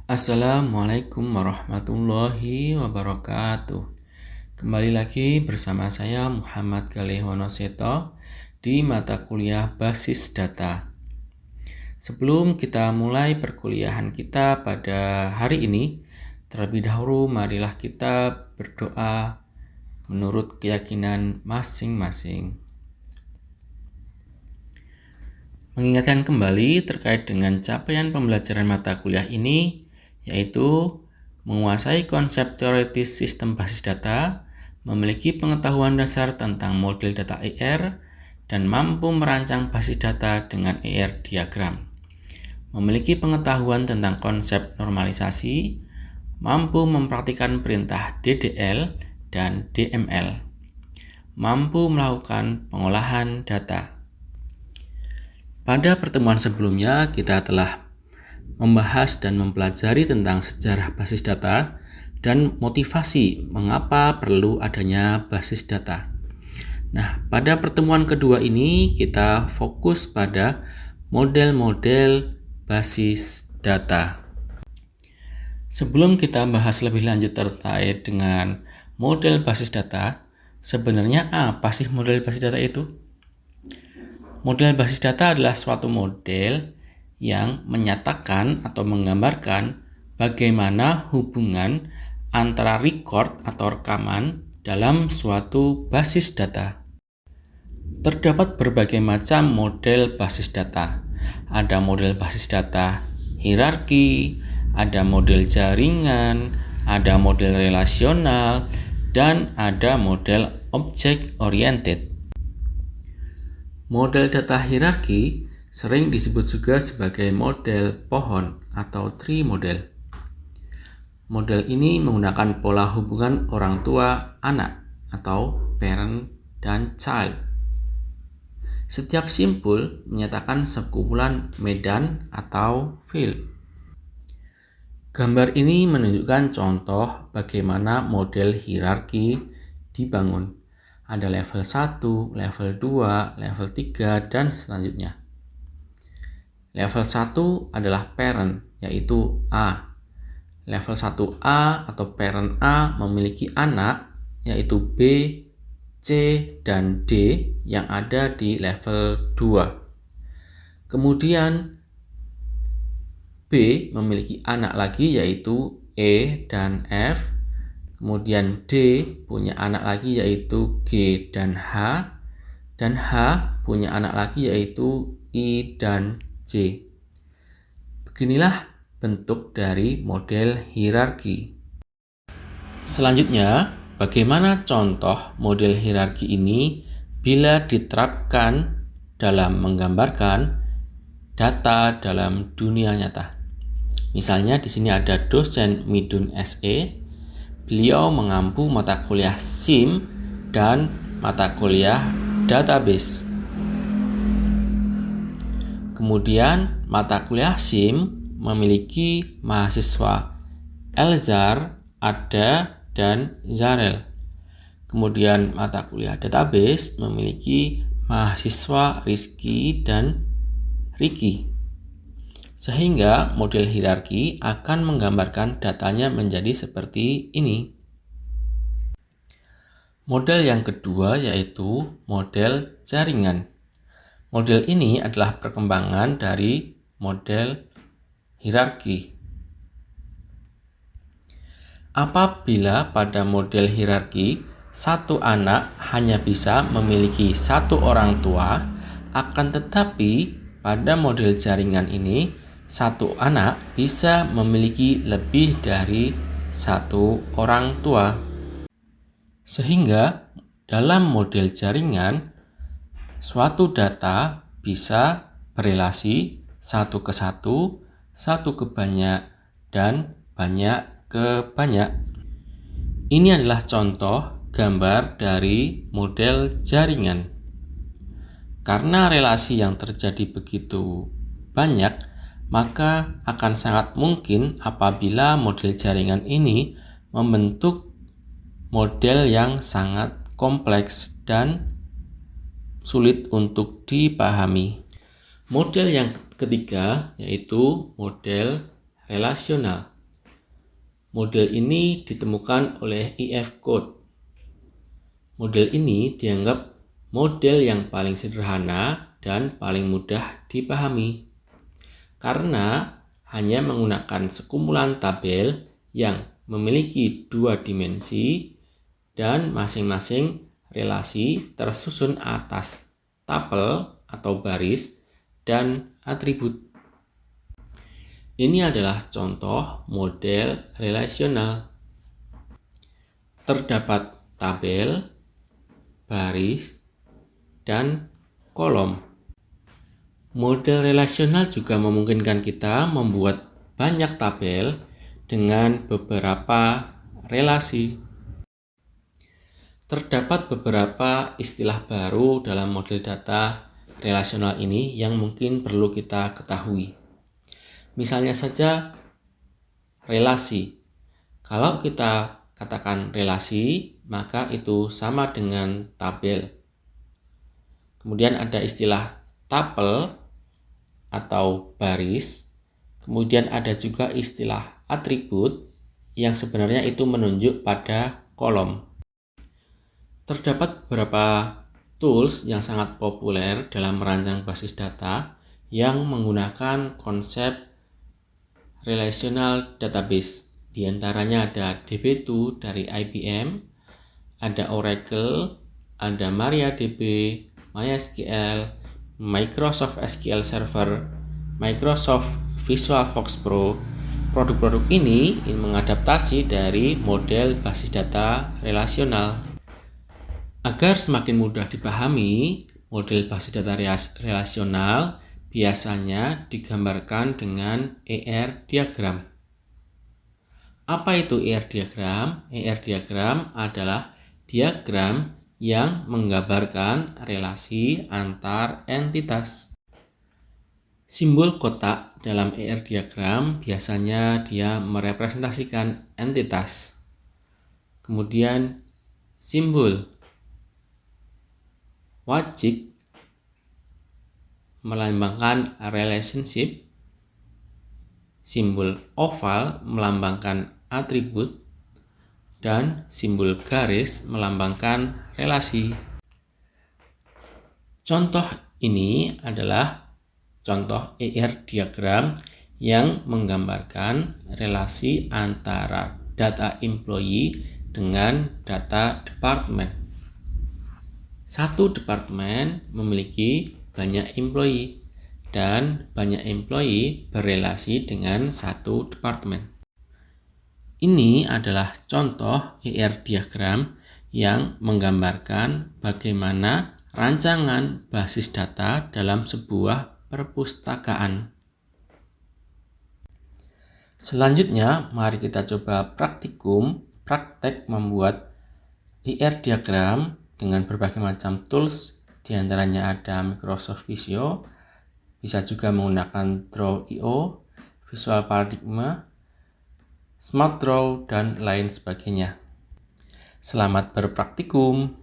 Assalamualaikum warahmatullahi wabarakatuh. Kembali lagi bersama saya Muhammad Galehono Seto di mata kuliah Basis Data. Sebelum kita mulai perkuliahan kita pada hari ini, terlebih dahulu marilah kita berdoa menurut keyakinan masing-masing. Mengingatkan kembali terkait dengan capaian pembelajaran mata kuliah ini, yaitu menguasai konsep teoritis sistem basis data, memiliki pengetahuan dasar tentang model data ER, dan mampu merancang basis data dengan ER diagram. Memiliki pengetahuan tentang konsep normalisasi, mampu mempraktikkan perintah DDL dan DML, mampu melakukan pengolahan data. Pada pertemuan sebelumnya, kita telah membahas dan mempelajari tentang sejarah basis data dan motivasi mengapa perlu adanya basis data. Nah, pada pertemuan kedua ini kita fokus pada model-model basis data. Sebelum kita bahas lebih lanjut terkait dengan model basis data, sebenarnya apa sih model basis data itu? Model basis data adalah suatu model yang menyatakan atau menggambarkan bagaimana hubungan antara record atau rekaman dalam suatu basis data. Terdapat berbagai macam model basis data. Ada model basis data hierarki, ada model jaringan, ada model relasional, dan ada model object oriented. Model data hierarki sering disebut juga sebagai model pohon atau tree model. Model ini menggunakan pola hubungan orang tua anak atau parent dan child. Setiap simpul menyatakan sekumpulan medan atau field. Gambar ini menunjukkan contoh bagaimana model hierarki dibangun. Ada level 1, level 2, level 3, dan selanjutnya. Level 1 adalah parent, yaitu A. Level 1A atau parent A memiliki anak, yaitu B, C, dan D yang ada di level 2. Kemudian B memiliki anak lagi, yaitu E dan F. Kemudian D punya anak lagi, yaitu G dan H. Dan H punya anak lagi, yaitu I dan J. Beginilah bentuk dari model hierarki. Selanjutnya, bagaimana contoh model hierarki ini bila diterapkan dalam menggambarkan data dalam dunia nyata? Misalnya di sini ada dosen Midun SE. Beliau mengampu mata kuliah SIM dan mata kuliah database. Kemudian mata kuliah SIM memiliki mahasiswa Elzar, Ada, dan Zarel. Kemudian mata kuliah database memiliki mahasiswa Rizky dan Riki. Sehingga model hierarki akan menggambarkan datanya menjadi seperti ini. Model yang kedua yaitu model jaringan. Model ini adalah perkembangan dari model hierarki. Apabila pada model hierarki satu anak hanya bisa memiliki satu orang tua, akan tetapi pada model jaringan ini satu anak bisa memiliki lebih dari satu orang tua. Sehingga dalam model jaringan, suatu data bisa berelasi satu ke satu, satu ke banyak, dan banyak ke banyak. Ini adalah contoh gambar dari model jaringan. Karena relasi yang terjadi begitu banyak, maka akan sangat mungkin apabila model jaringan ini membentuk model yang sangat kompleks dan sulit untuk dipahami. Model yang ketiga yaitu model relasional. Model ini ditemukan oleh E.F. Coate. Model ini dianggap model yang paling sederhana dan paling mudah dipahami karena hanya menggunakan sekumpulan tabel yang memiliki dua dimensi dan masing-masing relasi tersusun atas tabel atau baris dan atribut. Ini adalah contoh model relasional. Terdapat tabel, baris, dan kolom. Model relasional juga memungkinkan kita membuat banyak tabel dengan beberapa relasi. Terdapat beberapa istilah baru dalam model data relasional ini yang mungkin perlu kita ketahui. Misalnya saja relasi. Kalau kita katakan relasi, maka itu sama dengan tabel. Kemudian ada istilah tabel atau baris. Kemudian ada juga istilah atribut yang sebenarnya itu menunjuk pada kolom. Terdapat beberapa tools yang sangat populer dalam merancang basis data yang menggunakan konsep relational database. Di antaranya ada DB2 dari IBM, ada Oracle, ada MariaDB, MySQL, Microsoft SQL Server, Microsoft VisualFox Pro. Produk-produk ini mengadaptasi dari model basis data relasional. Agar semakin mudah dipahami, model basis data relasional biasanya digambarkan dengan ER diagram. Apa itu ER diagram? ER diagram adalah diagram yang menggambarkan relasi antar entitas. Simbol kotak dalam ER diagram biasanya dia merepresentasikan entitas. Kemudian simbol wajik melambangkan relationship, simbol oval melambangkan atribut, dan simbol garis melambangkan relasi. Contoh ini adalah contoh ER diagram yang menggambarkan relasi antara data employee dengan data department. Satu departemen memiliki banyak employee dan banyak employee berelasi dengan satu departemen. Ini adalah contoh ER diagram yang menggambarkan bagaimana rancangan basis data dalam sebuah perpustakaan. Selanjutnya, mari kita coba praktek membuat ER diagram dengan berbagai macam tools. Di antaranya ada Microsoft Visio, bisa juga menggunakan Draw.io, Visual Paradigma, Smart Draw, dan lain sebagainya. Selamat berpraktikum.